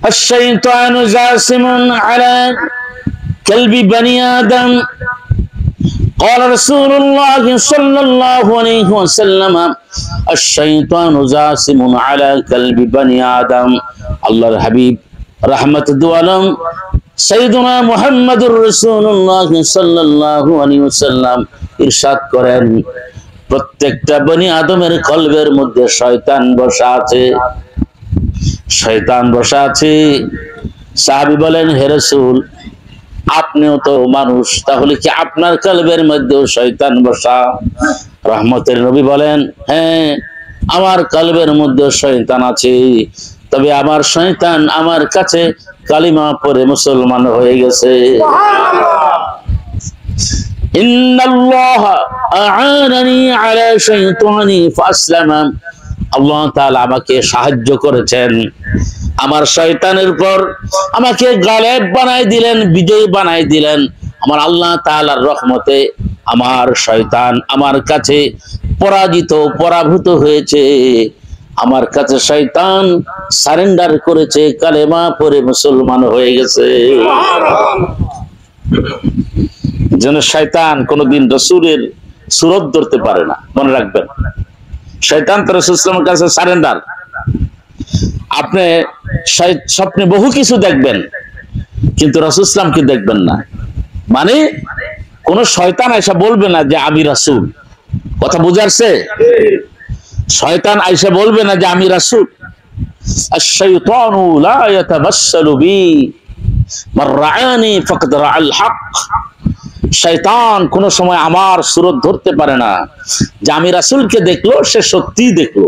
الشيطان جاسم على قلب بني آدم قال رسول الله صلى الله عليه وسلم الشيطان جاسم على قلب بني آدم الله الحبيب رحمة الدوالم سيدنا محمد رسول الله صلى الله عليه وسلم ইরশাদ করেন প্রত্যেকটা বনি আদমের কলবের মধ্যে শয়তান বসা আছে, শয়তান বসা আছে। সাহাবী বলেন, হে রাসূল, আপনিও তো মানুষ, তাহলে কি আপনার কলবের মধ্যেও শয়তান বসা? রহমতের নবী বলেন, হ্যাঁ, আমার কলবের মধ্যে শয়তান আছে, তবে আমার শয়তান আমার কাছে কালিমা পড়ে মুসলমান হয়ে গেছে। ইন্নাল্লাহ আ'আনানি আলা শাইতানি ফাসলামা, আল্লাহ তাআলা আমাকে সাহায্য করেছেন আমার শয়তানের উপর, আমাকে গালেব বানাই দিলেন, বিজয়ী বানাই দিলেন। আমার আল্লাহ তাআলার রহমতে আমার শয়তান আমার কাছে পরাজিত পরাভূত হয়েছে, আমার কাছে শয়তান সারেন্ডার করেছে, কালেমা পড়ে মুসলমান হয়ে গেছে। যেন শয়তান কোনদিন রাসূলের সুরত ধরতে পারে না, মনে রাখবেন। শয়তান তো রাসূল সাল্লাল্লাহু আলাইহি ওয়াসাল্লামের কাছে সারেন্ডার। আপনি স্বপ্নে বহু কিছু দেখবেন, কিন্তু রাসূল সাল্লাল্লাহু দেখবেন না। মানে কোন শয়তান আয়েশা বলবে না যে আমি রাসূল, কথা বুঝারছে? শয়তান আয়েশা বলবে না যে আমি রাসূল। আশ-শাইতানু লা ইয়াতাবাসসালু বি মান রাআনি ফাকাদ রাআল হক। শয়তান কোন সময় আমার সুরত ধরতে পারে না, যে আমি রাসূলকে দেখলো সে সত্যিই দেখলো।